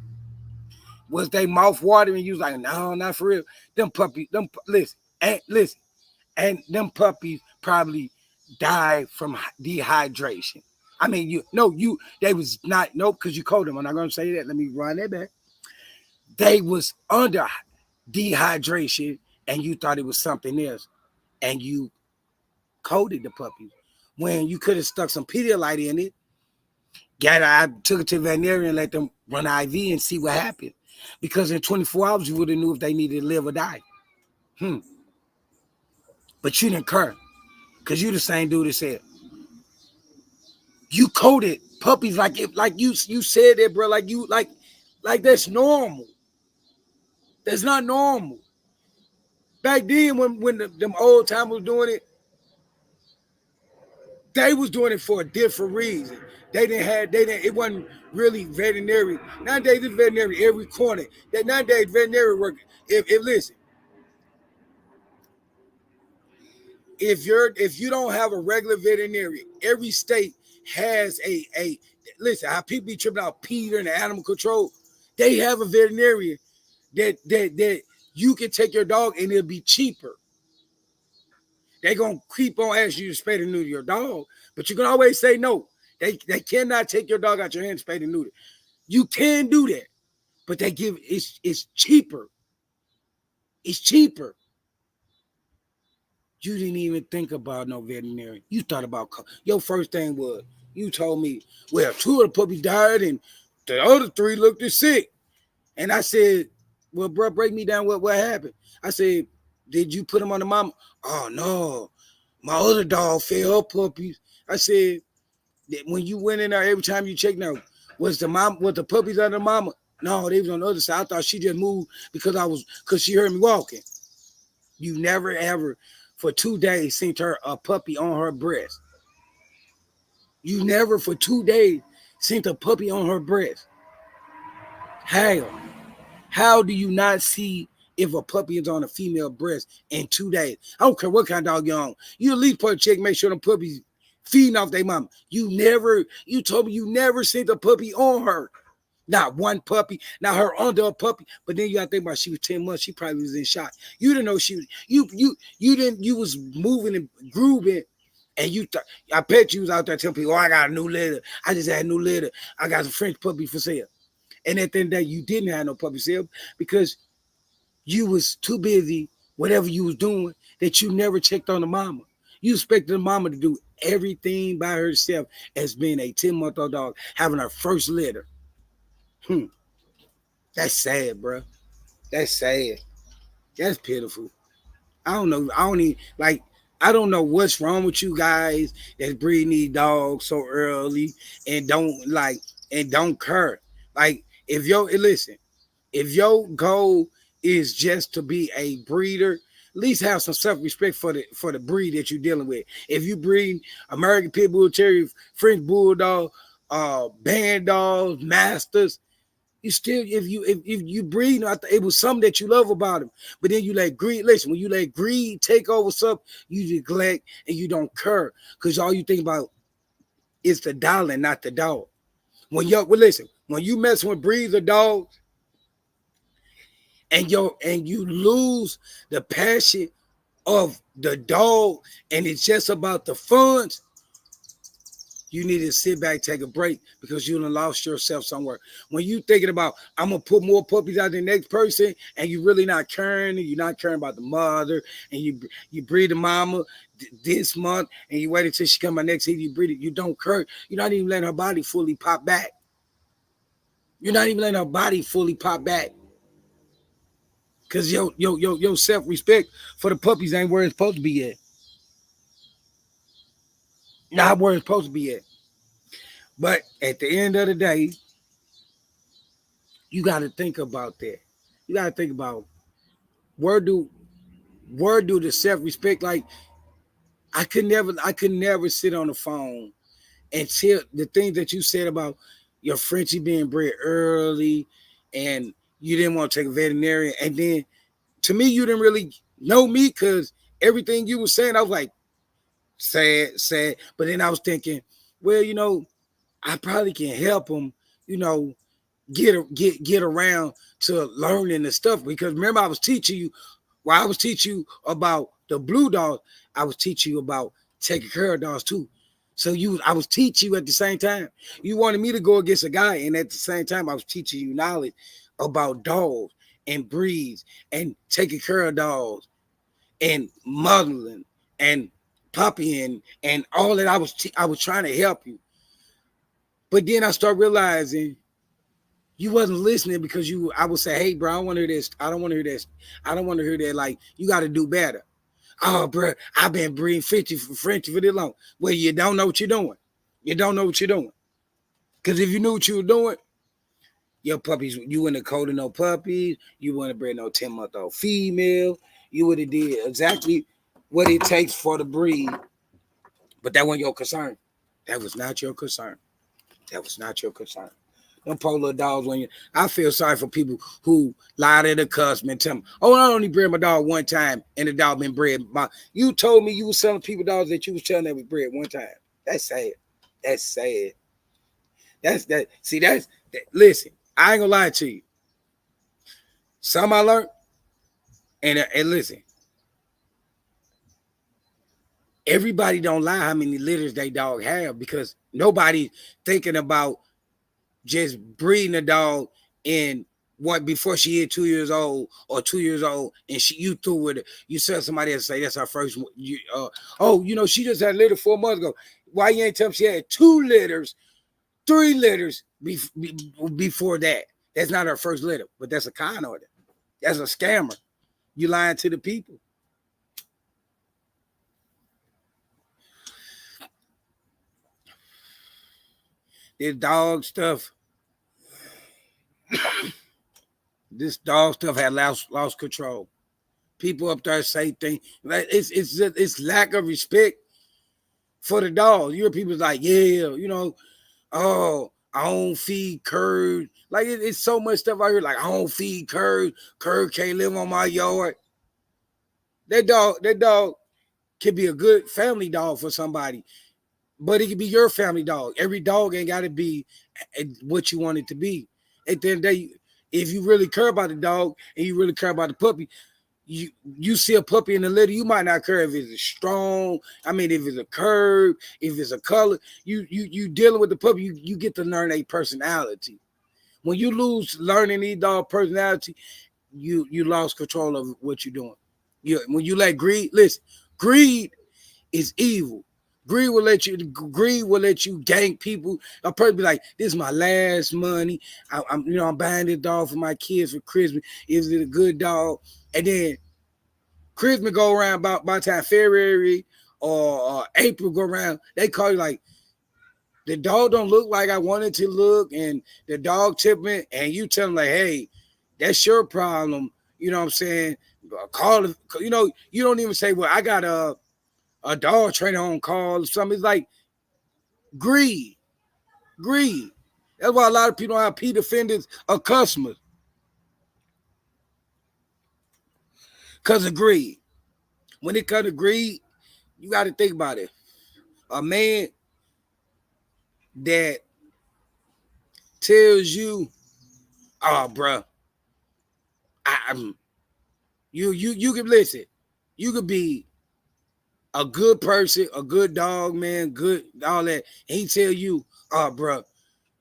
Was they mouth watering? You was like, no, not for real. Them puppies, listen, and them puppies probably died from dehydration. I mean, they was not, nope, because you coded them. I'm not going to say that. Let me run that back. They was under dehydration, and you thought it was something else, and you coded the puppies when you could have stuck some Pedialyte in it. I took it to the veterinarian and let them run IV and see what happened. Because in 24 hours, you would have knew if they needed to live or die. But you didn't care. Because you the same dude that said, you coded puppies like you said that, bro, like that's normal. That's not normal. Back then, when them old timers was doing it, they was doing it for a different reason. It wasn't really veterinary. Nowadays, it's veterinary every corner. Nowadays, veterinary work. Listen, if you don't have a regular veterinarian, every state has a listen, how people be tripping out Peter and the animal control, they have a veterinarian that you can take your dog and it'll be cheaper. They're gonna keep on asking you to spay and neuter your dog, but you can always say no. They cannot take your dog out your hand, spayed and neutered. You can do that, but they give it's cheaper. It's cheaper. You didn't even think about no veterinarian. You thought about your first thing was you told me, well, 2 of the puppies died and the other 3 looked sick. And I said, well, bro, break me down what happened. I said, did you put them on the mama? Oh no, my other dog fed her puppies. I said, when you went in there, every time you checked out, was the puppies under the mama? No, they was on the other side. I thought she just moved because she heard me walking. You never ever for 2 days seen a puppy on her breast. You never for 2 days seen a puppy on her breast. How do you not see if a puppy is on a female breast in 2 days? I don't care what kind of dog you're on. You at least put a check, make sure the puppies feeding off their mama. You told me you never seen the puppy on her. Not one puppy, not her under a puppy. But then you gotta think about she was 10 months. She probably was in shock. You didn't know she was you was moving and grooving. And I bet you was out there telling people, oh, I got a new litter. I just had a new litter. I got a French puppy for sale. And at the end of the day, you didn't have no puppy sale because you was too busy, whatever you was doing, that you never checked on the mama. You expected the mama to do everything by herself as being a 10-month-old dog, having her first litter. That's sad, bro. That's sad. That's pitiful. I don't know. I don't know what's wrong with you guys that's breeding these dogs so early and don't care. Like, if your goal is just to be a breeder, at least have some self-respect for the breed that you're dealing with. If you breed American Pit Bull Terrier, French Bulldog, Band Dogs, Masters, you still, if you breed, it was something that you love about them. But then you let greed, listen, when you let greed take over something, you neglect and you don't care because all you think about is the dollar, not the dog. When you messing with breeds of dogs and you lose the passion of the dog and it's just about the funds, you need to sit back, take a break because you done lost yourself somewhere. When you thinking about, I'm going to put more puppies out than the next person and you really not caring, and you're not caring about the mother, and you breed the mama this month and you wait until she come out next year, you breed it, you don't care. You're not even letting her body fully pop back. You're not even letting her body fully pop back. Because your self-respect for the puppies ain't where it's supposed to be at. Not where it's supposed to be at. But at the end of the day, you got to think about that. You got to think about where do the self-respect, like I could never sit on the phone and tell the things that you said about your Frenchie being bred early and you didn't want to take a veterinarian. And then to me, you didn't really know me because everything you were saying, I was like, sad. But then I was thinking, well, I probably can help him, get around to learning the stuff. Because remember, I was teaching you about the blue dog, I was teaching you about taking care of dogs too. So I was teaching you at the same time. You wanted me to go against a guy, and at the same time, I was teaching you knowledge about dogs and breeds and taking care of dogs and modeling and puppying and all that. I was trying to help you. But then I started realizing you wasn't listening because I would say, hey, bro, I don't want to hear this. I don't want to hear this. I don't want to hear that. Like, you got to do better. Oh, bro, I've been breeding Frenchie for this long. Well, you don't know what you're doing. You don't know what you're doing. Because if you knew what you were doing, your puppies, you wouldn't have coded no puppies. You wouldn't have bred no 10-month-old female. You would have did exactly what it takes for the breed. But that wasn't your concern. That was not your concern. That was not your concern. Them poor little dogs, I feel sorry for people who lie to the customer and tell them, oh, I only bred my dog one time and the dog been bred. You told me you was selling people dogs that you was telling that was bred one time. That's sad. That's sad. Listen, I ain't gonna lie to you. Some I learned, and listen, everybody don't lie how many litters they dog have, because nobody thinking about just breeding a dog in what before she hit 2 years old or 2 years old, and you threw with it. You said somebody else say that's our first one. She just had a litter 4 months ago. Why you ain't tell me she had 2 litters, 3 litters before that? That's not her first litter, but that's a con order. That's a scammer. You lying to the people. This dog stuff. This dog stuff had lost control. People up there say things. It's lack of respect for the dog. You hear people like, yeah, oh, I don't feed Curd. Like it's so much stuff out here. Like, I don't feed Curd. Curd can't live on my yard. That dog can be a good family dog for somebody, but it can be your family dog. Every dog ain't got to be what you want it to be. At the end of the day, if you really care about the dog and you really care about the puppy, you see a puppy in the litter, you might not care if it's strong. I mean, if it's a curve, if it's a color, you dealing with the puppy, you get to learn a personality. When you lose learning these dog personality, you lost control of what you're doing. When you let greed, listen, greed is evil. Greed will let you gank people. A person be like, this is my last money. I'm buying this dog for my kids for Christmas. Is it a good dog? And then Christmas go around by the time February or April go around, they call you like, the dog don't look like I want it to look, and the dog tipping, and you tell them like, hey, that's your problem. You know what I'm saying? Call it, you don't even say, well, I got a dog trainer on call or something. It's like greed. That's why a lot of people don't have P defenders or customers. Because of greed. When it comes to greed, you got to think about it. A man that tells you, oh, bro, you can listen. You could be a good person, a good dog, man, good, all that. And he tell you, oh, bro,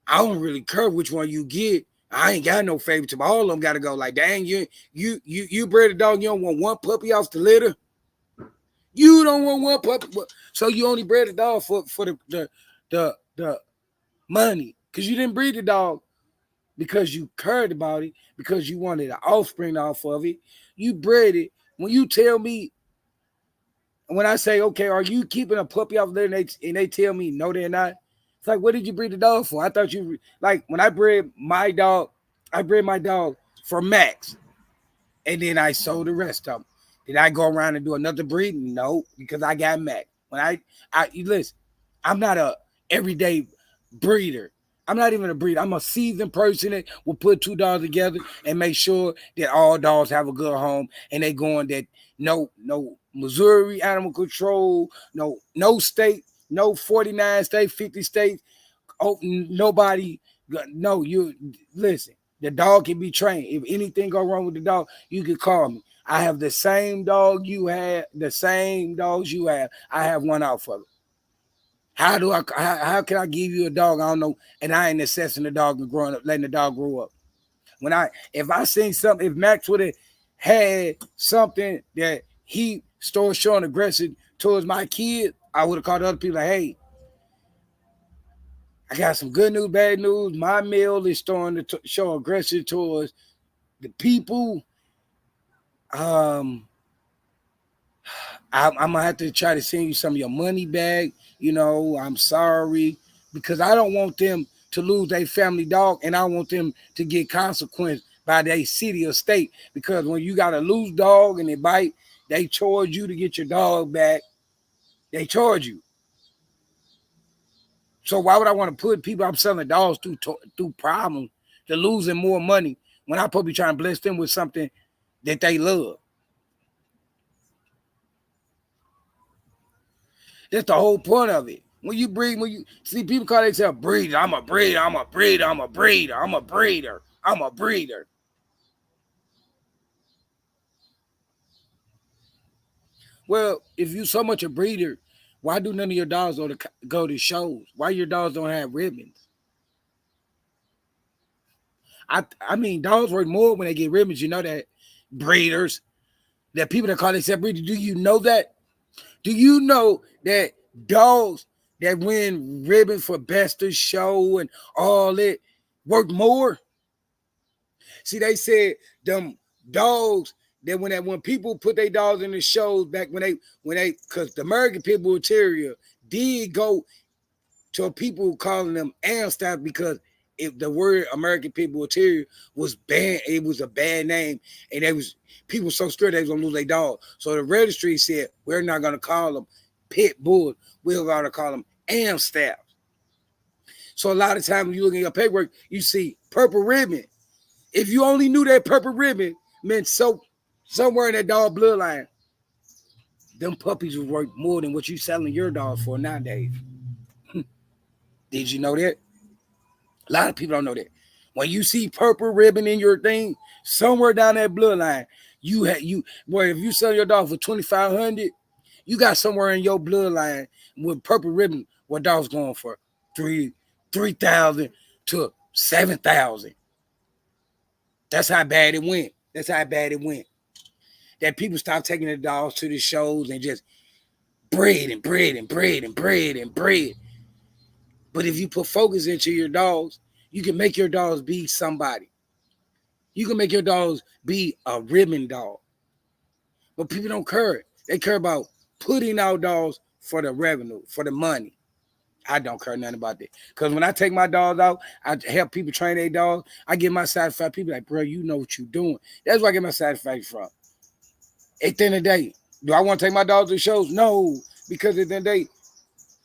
I don't really care which one you get. I ain't got no favorites, but all of them got to go. Like, dang, you bred a dog, you don't want one puppy off the litter. You don't want one puppy, so you only bred a dog for the money, because you didn't breed the dog because you cared about it, because you wanted an offspring off of it. You bred it. When you tell me, when I say, okay, are you keeping a puppy off there, and they tell me no, they're not. It's like, what did you breed the dog for? I thought you, like, when I bred my dog for Max, and then I sold the rest of them. Did I go around and do another breed? No, because I got Max. When I listen, I'm not a everyday breeder. I'm not even a breeder. I'm a seasoned person that will put 2 dogs together and make sure that all dogs have a good home, and they going that no Missouri animal control, no state, no 49 states, 50 states. Oh, nobody. No, you listen. The dog can be trained. If anything go wrong with the dog, you can call me. I have the same dog you have, the same dogs you have. I have one out for it. How can I give you a dog? I don't know. And I ain't assessing the dog and growing up, letting the dog grow up. If I seen something, if Max would have had something that he started showing aggressive towards my kid, I would have called other people like, hey, I got some good news, bad news. My male is starting to show aggressive towards the people. I'm gonna have to try to send you some of your money back. I'm sorry, because I don't want them to lose their family dog, and I want them to get consequence by their city or state. Because when you got a loose dog and they bite, they charge you to get your dog back. They charge you. So why would I want to put people I'm selling dogs through problems to losing more money when I probably trying to bless them with something that they love? That's the whole point of it. When you see people call themselves breeder, I'm a breeder. Well, if you so much a breeder, Why do none of your dogs go to shows? Why your dogs don't have ribbons? I mean, dogs work more when they get ribbons. You know that. Breeders, that people that call themselves breeders. Do you know that? Do you know that dogs that win ribbons for best of show and all that work more? See, they said them dogs that when people put their dogs in the shows back when they because the American Pit Bull Terrier did go to people calling them Amstaff because if the word American Pit Bull Terrier was banned, it was a bad name, and they was people so scared they was gonna lose their dog. So the registry said we're not gonna call them pit bulls, we're gonna call them Amstaff. So a lot of times when you look at your paperwork, you see purple ribbon. If you only knew that purple ribbon meant somewhere in that dog bloodline, them puppies would worth more than what you selling your dogs for nowadays. Did you know that? A lot of people don't know that. When you see purple ribbon in your thing, somewhere down that bloodline, if you sell your dog for $2,500, you got somewhere in your bloodline with purple ribbon what dog's going for $3,000 to $7,000. That's how bad it went. That's how bad it went. That people stopped taking the dogs to the shows and just breed and breed and breed and breed and breed. But if you put focus into your dogs, you can make your dogs be somebody. You can make your dogs be a ribbon dog. But people don't care. They care about putting out dogs for the revenue, for the money. I don't care nothing about that. Because when I take my dogs out, I help people train their dogs. I get my satisfaction. People like, bro, you know what you're doing. That's where I get my satisfaction from. At the end of the day, do I want to take my dogs to shows? No, because at the end of the day,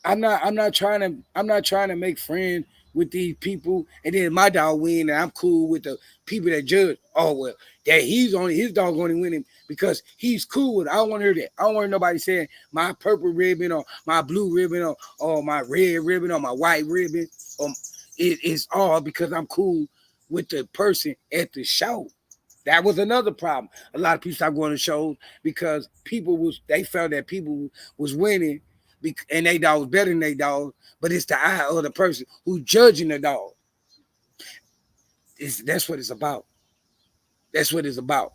I'm not trying to make friends with these people, and then my dog win, and I'm cool with the people that judge. Oh well, that his dog only winning because he's cool with it. I don't want to hear that. I don't want nobody saying my purple ribbon or my blue ribbon or my red ribbon or my white ribbon. It is all because I'm cool with the person at the show. That was another problem. A lot of people stopped going to shows because they felt that people was winning. And they dog was better than they dog, but it's the eye of the person who's judging the dog. That's what it's about. That's what it's about.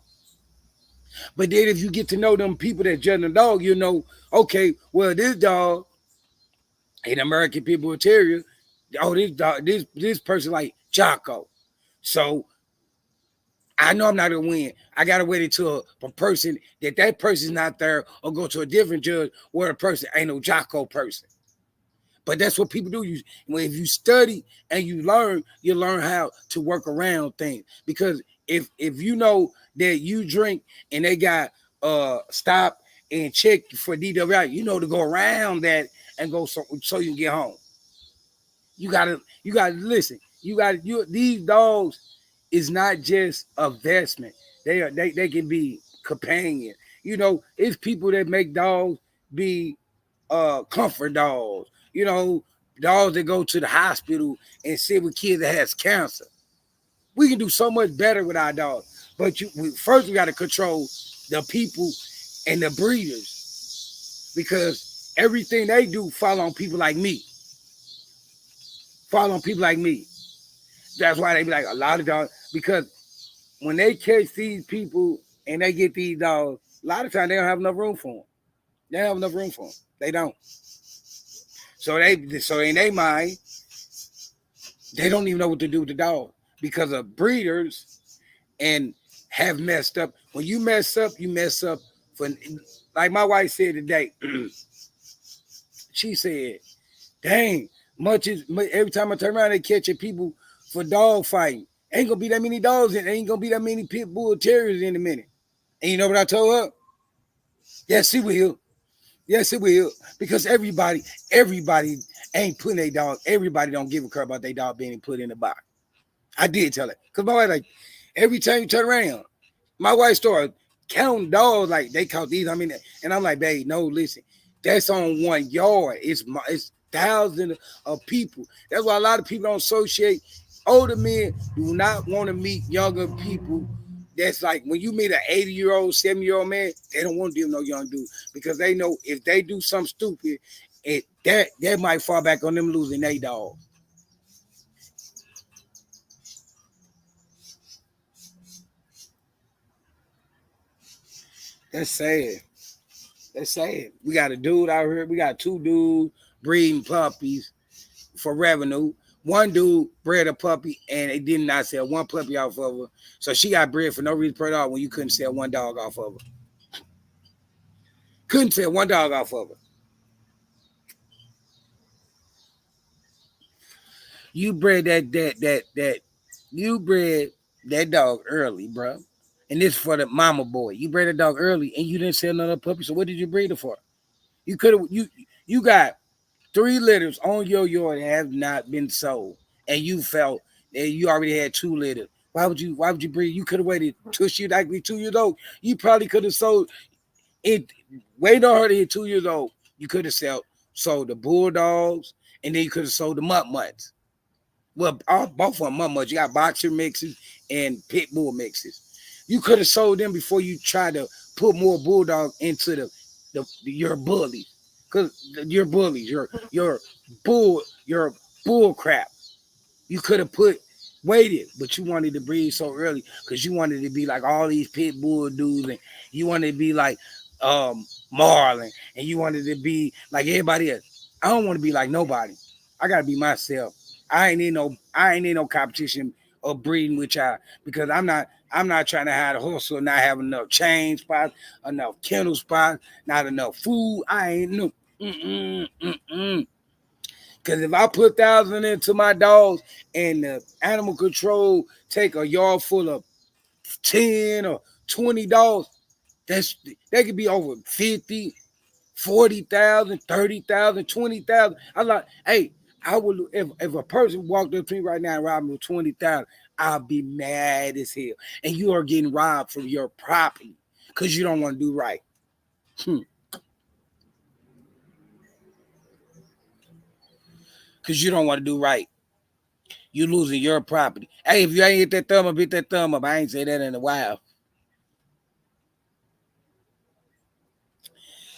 But then if you get to know them people that judge the dog, you know, okay, well, this dog, an American Pit Bull Terrier, this dog, this person like Jocko. So I know I'm not gonna win. I gotta wait until a person that person's not there, or go to a different judge where the person ain't no Jocko person. But that's what people do. If you study and you learn how to work around things. Because if you know that you drink and they got stop and check for DWI, you know to go around that and go so you can get home. You gotta listen. These dogs is not just a investment. They can be companion. You know, it's people that make dogs be comfort dogs. You know, dogs that go to the hospital and sit with kids that has cancer. We can do so much better with our dogs. But first we got to control the people and the breeders, because everything they do fall on people like me. That's why they be like a lot of dogs, because when they catch these people and they get these dogs, a lot of times they don't have enough room for them. They don't. So in their mind, they don't even know what to do with the dog because of breeders and have messed up. When you mess up for, like my wife said today. She said, dang, every time I turn around, they catching people for dog fighting. Ain't gonna be that many dogs in. Ain't gonna be that many pit bull terriers in a minute. And you know what I told her? Yes, it will. Because everybody ain't putting their dog. Everybody don't give a crap about their dog being put in the box. I did tell her. Because my wife, like, every time you turn around, my wife started counting dogs, like they count these. I mean, and I'm like, babe, no, listen, that's on 1 yard. It's thousands of people. That's why a lot of people don't associate. Older men do not want to meet younger people. That's like when you meet an 80-year-old, 70-year-old man, they don't want to deal with no young dude, because they know if they do something stupid that might fall back on them losing their dog. That's sad. That's sad. We got a dude out here. We got 2 dudes breeding puppies for revenue. One dude bred a puppy and they did not sell one puppy off of her. So she got bred for no reason per dog when you couldn't sell one dog off of her. Couldn't sell one dog off of her. You bred you bred that dog early, bro. And this for the mama boy. You bred a dog early and you didn't sell another puppy. So what did you breed it for? You could have you got 3 litters on your yard that have not been sold, and you felt that you already had 2 litters. Why would you breed? You could have waited till she like be 2 years old. You probably could have sold it. Wait on her to hit 2 years old. You could have sold the bulldogs, and then you could have sold the mutts. Well, both of them mutts. You got boxer mixes and pit bull mixes. You could have sold them before you tried to put more bulldog into your bullies. Because your bullies, your bull crap. You could have waited, but you wanted to breed so early because you wanted to be like all these pit bull dudes, and you wanted to be like Marlon, and you wanted to be like everybody else. I don't want to be like nobody. I gotta be myself. I ain't need no competition of breeding with y'all because I'm not trying to have a hustle, not have enough chain spots, enough kennel spots, not enough food. I ain't no. Because if I put 1,000 into my dogs and the animal control take a yard full of 10 or 20 dogs, that could be over 50, 40,000, 30,000, 20,000. I'm like, hey, I would if a person walked up to me right now and robbed me with 20,000, I'll be mad as hell. And you are getting robbed from your property because you don't want to do right. Because you don't want to do right. You losing your property. Hey, if you ain't hit that thumb up, hit that thumb up. I ain't say that in a while.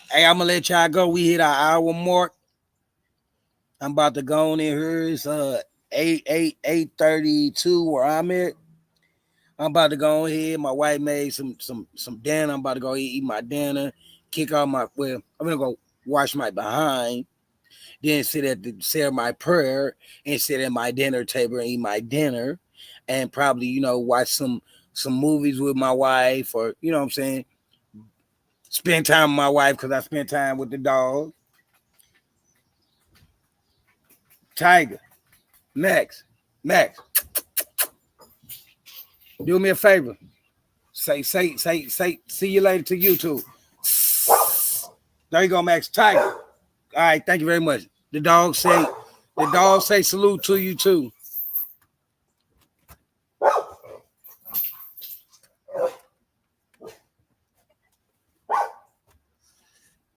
Hey, I'm going to let y'all go. We hit our hour mark. I'm about to go on in here. It's 8:32 where I'm at. I'm about to go ahead. My wife made some dinner. I'm about to go eat my dinner. Kick off I'm going to go wash my behind. Then say my prayer and sit at my dinner table and eat my dinner, and probably watch some movies with my wife, or what I'm saying, spend time with my wife because I spend time with the dog. Tiger, Max, do me a favor. Say, see you later to YouTube. There you go, Max. Tiger. All right, thank you very much. The dog say salute to you too.